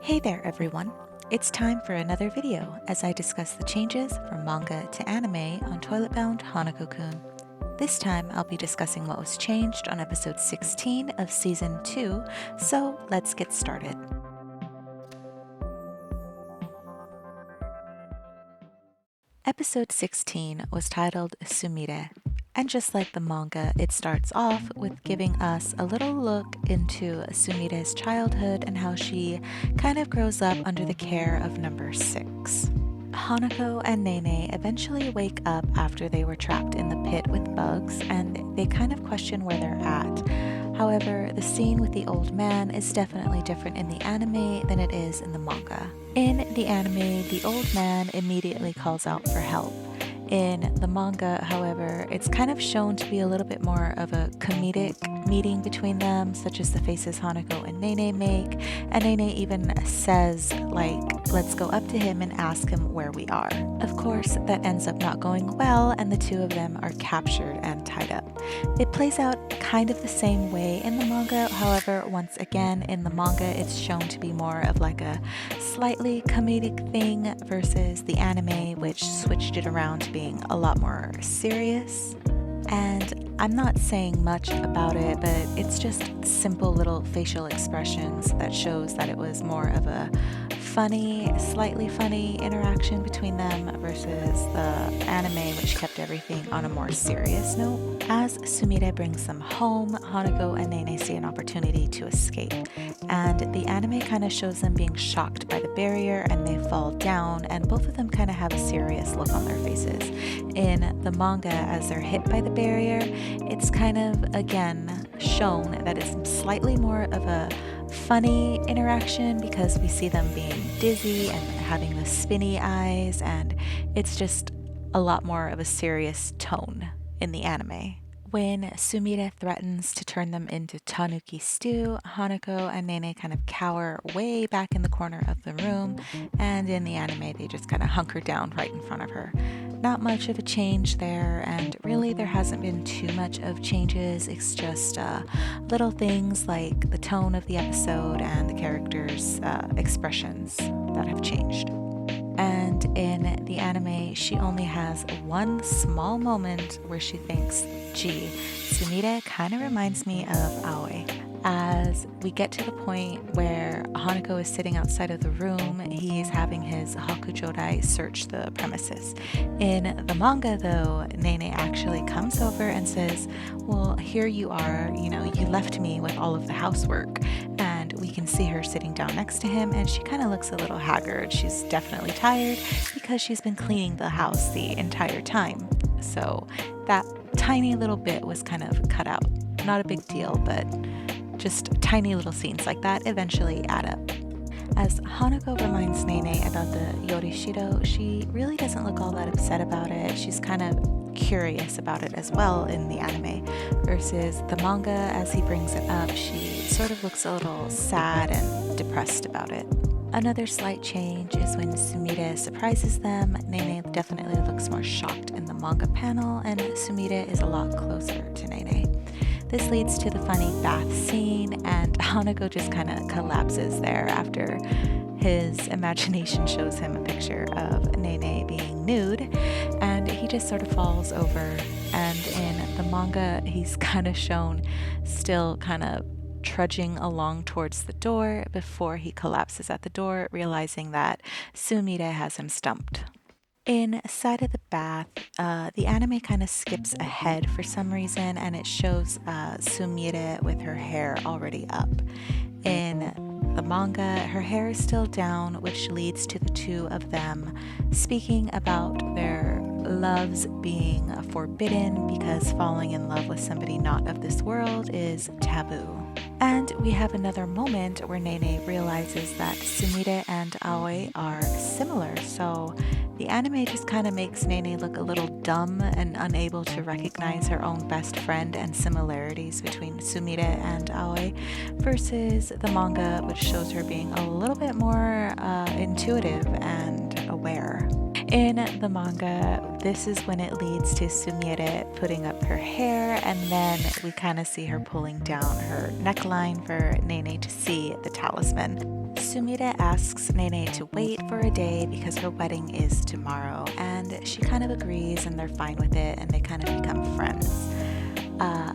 Hey there everyone! It's time for another video as I discuss the changes from manga to anime on Toilet-Bound Hanako-kun. This time I'll be discussing what was changed on episode 16 of season 2, so let's get started. Episode 16 was titled Sumire, and just like the manga, it starts off with giving us a little look into Sumire's childhood and how she kind of grows up under the care of number 6. Hanako and Nene eventually wake up after they were trapped in the pit with bugs, and they kind of question where they're at. However, the scene with the old man is definitely different in the anime than it is in the manga. In the anime, the old man immediately calls out for help. In the manga, however, it's kind of shown to be a little bit more of a comedic meeting between them, such as the faces Hanako and Nene make, and Nene even says, let's go up to him and ask him where we are. Of course, that ends up not going well, and the two of them are captured and tied up. It plays out kind of the same way in the manga, however, once again, in the manga, it's shown to be more of like a slightly comedic thing versus the anime, which switched it around to being a lot more serious. And I'm not saying much about it, but it's just simple little facial expressions that shows that it was more of a slightly funny interaction between them versus the anime, which kept everything on a more serious note. As Sumire brings them home, Hanako and Nene see an opportunity to escape, and the anime kind of shows them being shocked by the barrier and they fall down, and both of them kind of have a serious look on their faces. In the manga, as they're hit by the barrier, it's kind of again shown that it's slightly more of a funny interaction because we see them being dizzy and having the spinny eyes, and it's just a lot more of a serious tone in the anime. When Sumire threatens to turn them into tanuki stew, Hanako and Nene kind of cower way back in the corner of the room, and in the anime they just kind of hunker down right in front of her. Not much of a change there, and really there hasn't been too much of changes. It's just little things like the tone of the episode and the characters' expressions that have changed. And in the anime, she only has one small moment where she thinks, gee, Sumire kind of reminds me of Aoi. As we get to the point where Hanako is sitting outside of the room, he's having his Hakujodai search the premises. In the manga though, Nene actually comes over and says, well, here you are, you left me with all of the housework. And we can see her sitting down next to him, and she kind of looks a little haggard. She's definitely tired because she's been cleaning the house the entire time. So that tiny little bit was kind of cut out. Not a big deal, but just tiny little scenes like that eventually add up. As Hanako reminds Nene about the Yorishiro, she really doesn't look all that upset about it. She's kind of curious about it as well in the anime, versus the manga, as he brings it up, she sort of looks a little sad and depressed about it. Another slight change is when Sumire surprises them. Nene definitely looks more shocked in the manga panel, and Sumire is a lot closer to Nene. This leads to the funny bath scene, and Hanako just kind of collapses there after his imagination shows him a picture of Nene being nude, and he just sort of falls over. And in the manga, he's kind of shown still kind of trudging along towards the door before he collapses at the door, realizing that Sumire has him stumped. Inside of the bath, the anime kind of skips ahead for some reason, and it shows Sumire with her hair already up. In the manga, her hair is still down, which leads to the two of them speaking about their loves being forbidden because falling in love with somebody not of this world is taboo. And we have another moment where Nene realizes that Sumire and Aoi are similar, so the anime just kind of makes Nene look a little dumb and unable to recognize her own best friend and similarities between Sumire and Aoi, versus the manga, which shows her being a little bit more intuitive and aware. In the manga, this is when it leads to Sumire putting up her hair, and then we kind of see her pulling down her neckline for Nene to see the talisman. Sumire asks Nene to wait for a day because her wedding is tomorrow, and she kind of agrees and they're fine with it and they kind of become friends. Uh,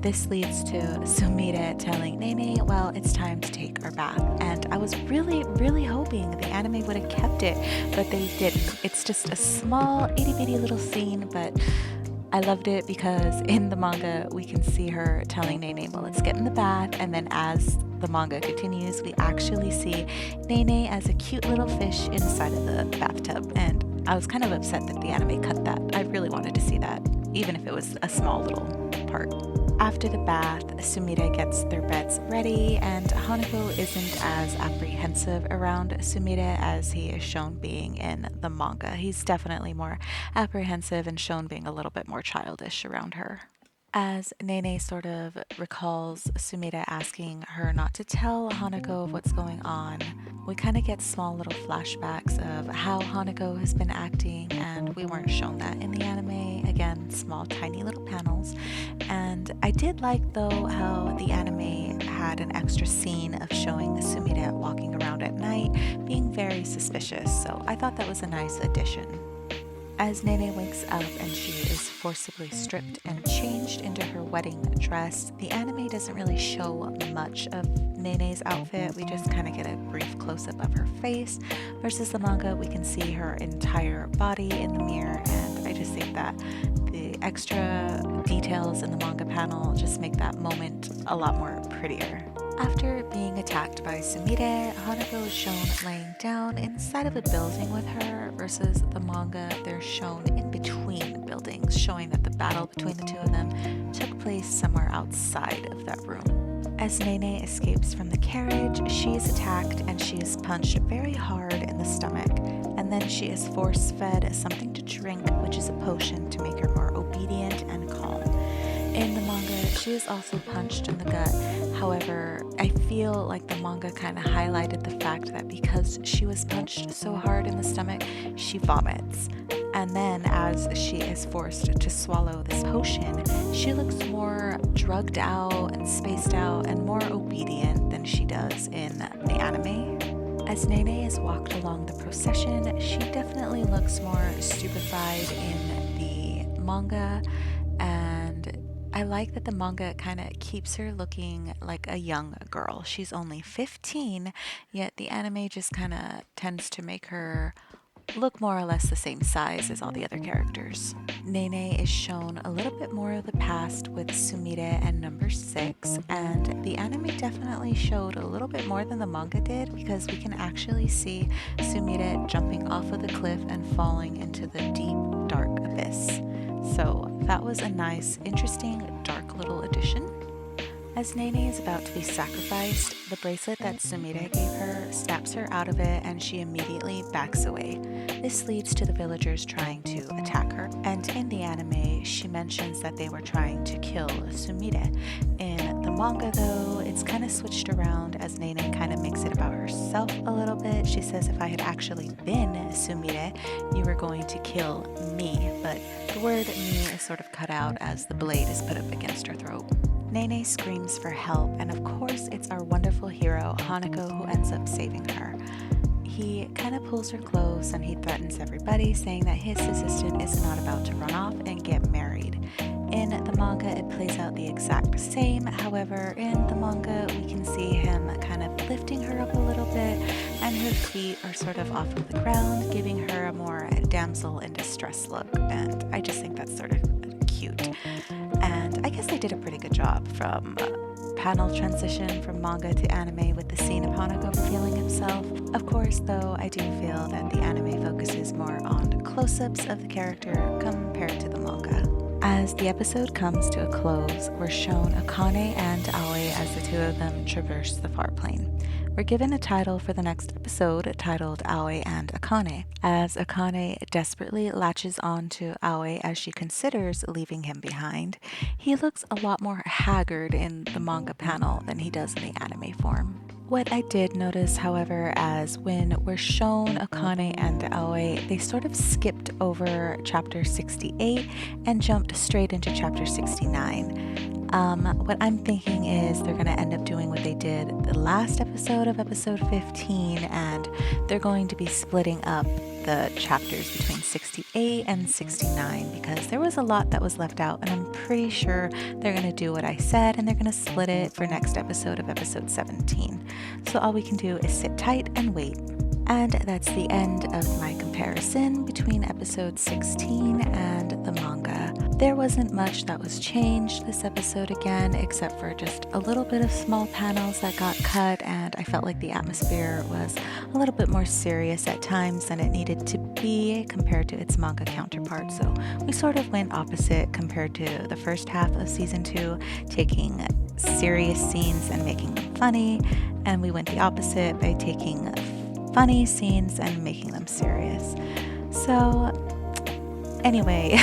this leads to Sumire telling Nene, well, it's time to take our bath. And I was really hoping the anime would have kept it, but they didn't. It's just a small itty bitty little scene, but I loved it because in the manga we can see her telling Nene, well, let's get in the bath. And then as the manga continues, we actually see Nene as a cute little fish inside of the bathtub. And I was kind of upset that the anime cut that. I really wanted to see that, even if it was a small little part. After the bath, Sumire gets their beds ready, and Hanako isn't as apprehensive around Sumire as he is shown being in the manga. He's definitely more apprehensive and shown being a little bit more childish around her. As Nene sort of recalls Sumire asking her not to tell Hanako of what's going on, we kind of get small little flashbacks of how Hanako has been acting, and we weren't shown that in the anime. Again, small, tiny little panels. And I did like, though, how the anime had an extra scene of showing Sumire walking around at night, being very suspicious, so I thought that was a nice addition. As Nene wakes up and she is forcibly stripped and changed into her wedding dress, the anime doesn't really show much of Nene's outfit. We just kind of get a brief close-up of her face. Versus the manga, we can see her entire body in the mirror, and I just think that the extra details in the manga panel just make that moment a lot more prettier. After being attacked by Sumire, Hanako is shown laying down inside of a building with her, versus the manga, they're shown in between buildings, showing that the battle between the two of them took place somewhere outside of that room. As Nene escapes from the carriage, she is attacked and she is punched very hard in the stomach, and then she is force-fed something to drink, which is a potion to make her more obedient and calm. In the manga, she is also punched in the gut. However, I feel like the manga kind of highlighted the fact that because she was punched so hard in the stomach, she vomits. And then as she is forced to swallow this potion, she looks more drugged out and spaced out and more obedient than she does in the anime. As Nene is walked along the procession, she definitely looks more stupefied in the manga, and I like that the manga kind of keeps her looking like a young girl. She's only 15, yet the anime just kind of tends to make her look more or less the same size as all the other characters. Nene is shown a little bit more of the past with Sumire and number 6, and the anime definitely showed a little bit more than the manga did, because we can actually see Sumire jumping off of the cliff and falling into the deep, dark abyss. So that was a nice, interesting, dark little addition. As Nene is about to be sacrificed, the bracelet that Sumire gave her snaps her out of it and she immediately backs away. This leads to the villagers trying to attack her, and in the anime, she mentions that they were trying to kill Sumire. In the manga, though, it's kind of switched around as Nene kind of makes it about herself a little bit. She says, if I had actually been Sumire, you were going to kill me, but the word me is sort of cut out as the blade is put up against her throat. Nene screams for help, and of course it's our wonderful hero, Hanako, who ends up saving her. He kind of pulls her close and he threatens everybody, saying that his assistant is not about to run off and get married. In the manga, it plays out the exact same. However, in the manga, we can see him kind of lifting her up a little bit, and her feet are sort of off of the ground, giving her a more damsel in distress look, and I just think that's sort of cute. And I guess they did a pretty good job from panel transition from manga to anime with the scene of Hanako revealing himself. Of course, though, I do feel that the anime focuses more on close-ups of the character compared to the manga. As the episode comes to a close, we're shown Akane and Aoi as the two of them traverse the far plane. We're given a title for the next episode titled Aoi and Akane, as Akane desperately latches on to Aoi as she considers leaving him behind. He looks a lot more haggard in the manga panel than he does in the anime form. What I did notice, however, as when we're shown Akane and Aoi, they sort of skipped over chapter 68 and jumped straight into chapter 69. What I'm thinking is they're going to end up doing what they did the last episode of episode 15, and they're going to be splitting up the chapters between 68 and 69 because there was a lot that was left out, and I'm pretty sure they're going to do what I said and they're going to split it for next episode of episode 17. So all we can do is sit tight and wait. And that's the end of my comparison between episode 16 and the manga. There wasn't much that was changed this episode again, except for just a little bit of small panels that got cut, and I felt like the atmosphere was a little bit more serious at times than it needed to be compared to its manga counterpart. So we sort of went opposite compared to the first half of season 2, taking serious scenes and making them funny, and we went the opposite by taking funny scenes and making them serious. So anyway,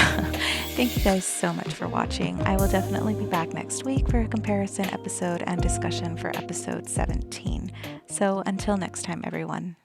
thank you guys so much for watching. I will definitely be back next week for a comparison episode and discussion for episode 17. So until next time, everyone.